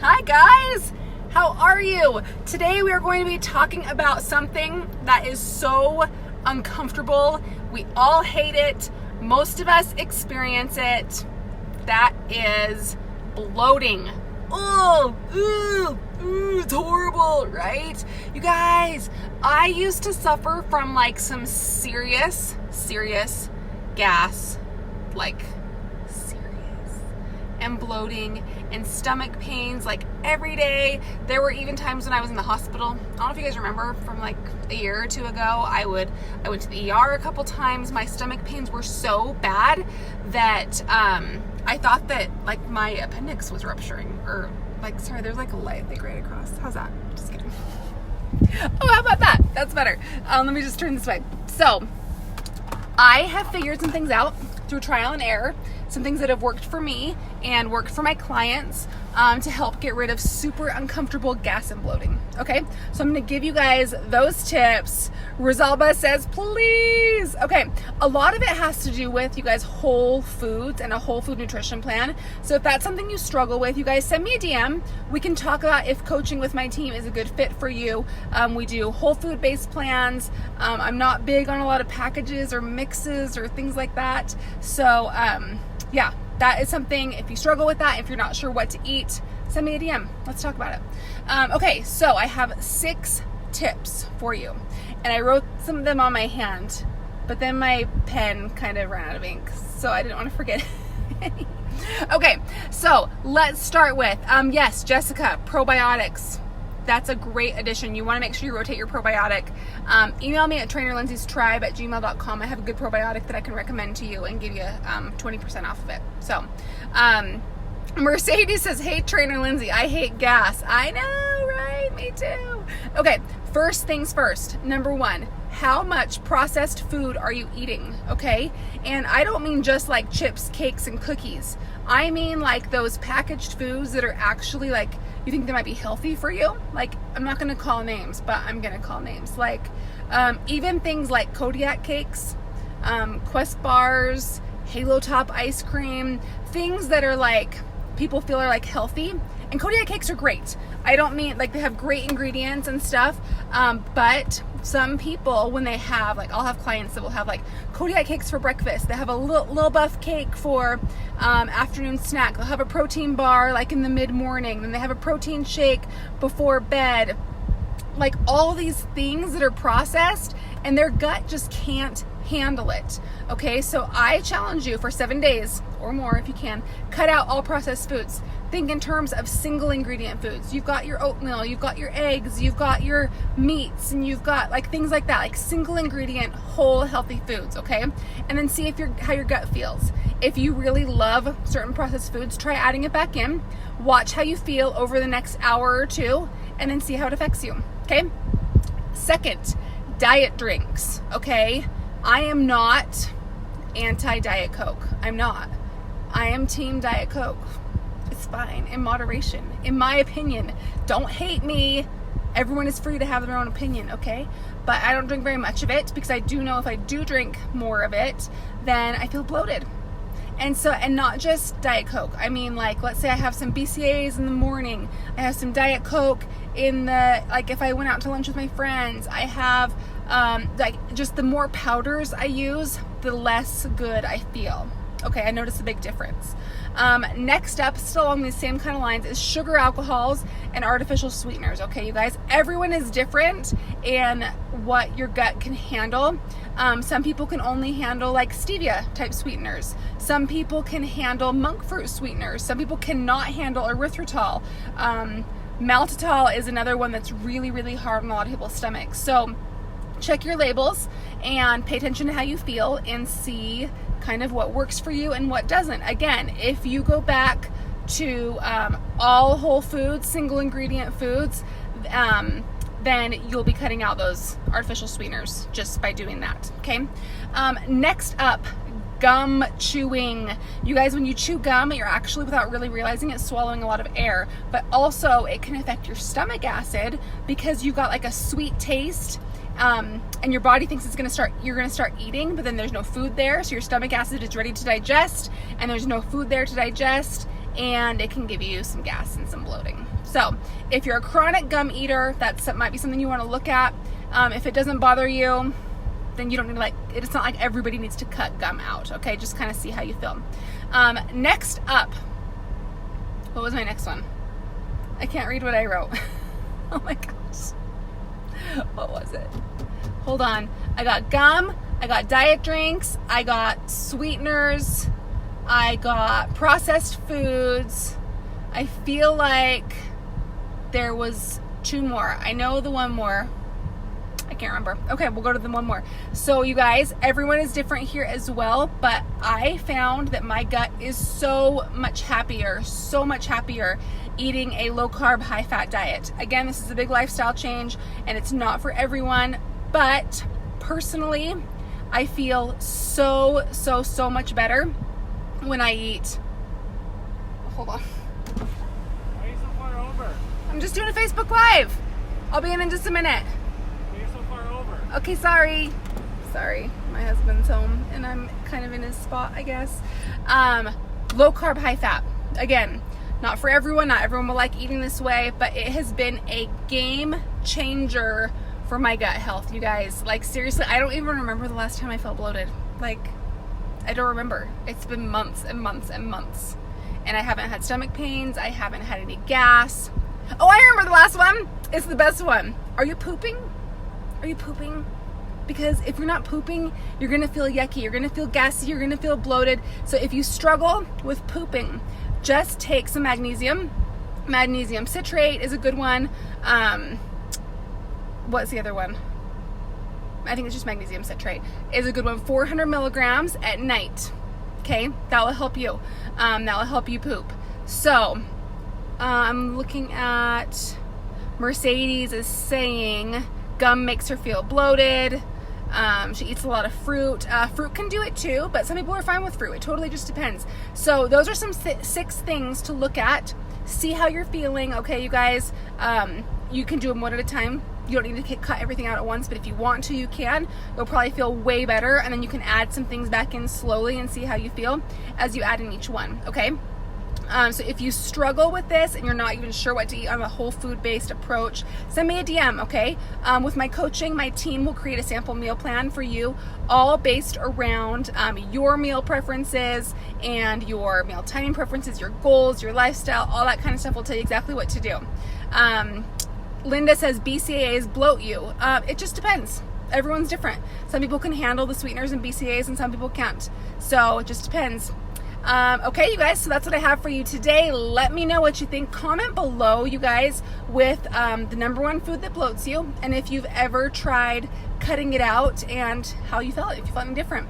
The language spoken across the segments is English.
Hi guys, how are you? Today we are going to be talking about something that is so uncomfortable. We all hate it. Most of us experience it. That is bloating. It's horrible, right? You guys, I used to suffer from like some serious gas, like serious, and bloating and stomach pains like every day. There were even times when I was in the hospital. I don't know if you guys remember from like a year or two ago, I went to the ER a couple times. My stomach pains were so bad that I thought that like my appendix was rupturing, or like, sorry, there's like a light like right across. How's that? Just kidding. Oh, how about that? That's better. Let me just turn this way. So I have figured some things out through trial and error, some things that have worked for me and worked for my clients to help get rid of super uncomfortable gas and bloating. Okay, so I'm going to give you guys those tips. Rosalba says, please. Okay, a lot of it has to do with, you guys, whole foods and a whole food nutrition plan. So if that's something you struggle with, you guys send me a DM. We can talk about if coaching with my team is a good fit for you. We do whole food based plans. I'm not big on a lot of packages or mixes or things like that. So yeah, that is something, if you struggle with that, if you're not sure what to eat, send me a DM. Let's talk about it. Okay, so I have 6 tips for you. And I wrote some of them on my hand, but then my pen kind of ran out of ink, so I didn't want to forget any. Okay, so let's start with, yes, Jessica, probiotics. That's a great addition. You want to make sure you rotate your probiotic. Email me at trainerlindsays.tribe@gmail.com. I have a good probiotic that I can recommend to you and give you 20% off of it. So, Mercedes says, hey, Trainer Lindsay, I hate gas. I know, right? Me too. Okay, first things first. Number 1, how much processed food are you eating? Okay, and I don't mean just like chips, cakes, and cookies. I mean like those packaged foods that are actually like, you think they might be healthy for you. Like, I'm not going to call names, but I'm going to call names. Like, even things like Kodiak cakes, Quest bars, Halo Top ice cream, things that are like, people feel are like healthy. And Kodiak cakes are great. I don't mean like they have great ingredients and stuff, but some people, when they have, like, I'll have clients that will have like Kodiak cakes for breakfast. They have a little buff cake for afternoon snack. They'll have a protein bar like in the mid-morning. Then they have a protein shake before bed. Like all these things that are processed and their gut just can't handle it. Okay, so I challenge you for 7 days or more, if you can, cut out all processed foods. Think in terms of single ingredient foods. You've got your oatmeal, you've got your eggs, you've got your meats, and you've got like things like that, like single ingredient, whole healthy foods. Okay, and then see how your gut feels. If you really love certain processed foods, try adding it back in. Watch how you feel over the next hour or two, and then see how it affects you. Okay. Second, diet drinks. Okay, I am not anti-Diet Coke. I'm not. I am team Diet Coke. It's fine, in moderation, in my opinion. Don't hate me. Everyone is free to have their own opinion, okay? But I don't drink very much of it because I do know if I do drink more of it, then I feel bloated. And so, and not just Diet Coke. I mean, like, let's say I have some BCAAs in the morning. I have some Diet Coke in the, like, if I went out to lunch with my friends. I have, like, just the more powders I use, the less good I feel. Okay, I noticed a big difference. Next up, still along these same kind of lines, is sugar alcohols and artificial sweeteners. Okay, you guys, everyone is different in what your gut can handle. Some people can only handle like stevia type sweeteners. Some people can handle monk fruit sweeteners. Some people cannot handle erythritol. Maltitol is another one that's really, really hard on a lot of people's stomachs. So check your labels and pay attention to how you feel and see kind of what works for you and what doesn't. Again, if you go back to all whole foods, single ingredient foods, then you'll be cutting out those artificial sweeteners just by doing that. Okay. Next up, gum chewing. You guys, when you chew gum, you're actually, without really realizing it, swallowing a lot of air, but also it can affect your stomach acid because you've got like a sweet taste. And your body thinks you're going to start eating, but then there's no food there. So your stomach acid is ready to digest and there's no food there to digest. and it can give you some gas and some bloating. So if you're a chronic gum eater, that might be something you want to look at. If it doesn't bother you, then you don't need to it's not like everybody needs to cut gum out, okay? Just kind of see how you feel. Next up, what was my next one? I can't read what I wrote. Oh my gosh. What was it? Hold on. I got gum, I got diet drinks, I got sweeteners, I got processed foods. I feel like there was 2 more. I know the one more. I can't remember. Okay, we'll go to the one more. So you guys, everyone is different here as well, but I found that my gut is so much happier eating a low carb, high fat diet. Again, this is a big lifestyle change and it's not for everyone, but personally, I feel so much better when I eat. Hold on. Why are you so far over? I'm just doing a Facebook Live. I'll be in just a minute. Okay, sorry, my husband's home and I'm kind of in his spot, I guess. Low carb, high fat. Again, not for everyone, not everyone will like eating this way, but it has been a game changer for my gut health, you guys. Like seriously, I don't even remember the last time I felt bloated. Like, I don't remember. It's been months and months and months. And I haven't had stomach pains, I haven't had any gas. Oh, I remember the last one. It's the best one. Are you pooping? Are you pooping? Because if you're not pooping, you're gonna feel yucky, you're gonna feel gassy, you're gonna feel bloated. So if you struggle with pooping, just take some magnesium. Magnesium citrate is a good one. What's the other one? I think it's just magnesium citrate is a good one. 400 milligrams at night. Okay, that will help you. That will help you poop. So I'm looking at Mercedes is saying gum makes her feel bloated. She eats a lot of fruit. Fruit can do it too, but some people are fine with fruit. It totally just depends. So those are some 6 things to look at. See how you're feeling. Okay, you guys, you can do them one at a time. You don't need to cut everything out at once, but if you want to, you can. You'll probably feel way better, and then you can add some things back in slowly and see how you feel as you add in each one, okay? So if you struggle with this and you're not even sure what to eat on a whole food-based approach, send me a DM, okay? With my coaching, my team will create a sample meal plan for you, all based around your meal preferences and your meal timing preferences, your goals, your lifestyle, all that kind of stuff. Will tell you exactly what to do. Linda says BCAAs bloat you. It just depends. Everyone's different. Some people can handle the sweeteners and BCAAs and some people can't. So it just depends. Okay, you guys, so that's what I have for you today. Let me know what you think. Comment below, you guys, with the number 1 food that bloats you, and if you've ever tried cutting it out and how you felt, if you felt any different.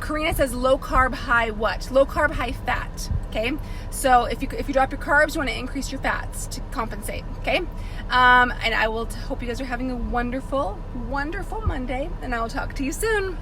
Karina says low carb, high what? Low carb, high fat. Okay, so if you drop your carbs, you want to increase your fats to compensate. Okay, and I will hope you guys are having a wonderful Monday, and I will talk to you soon.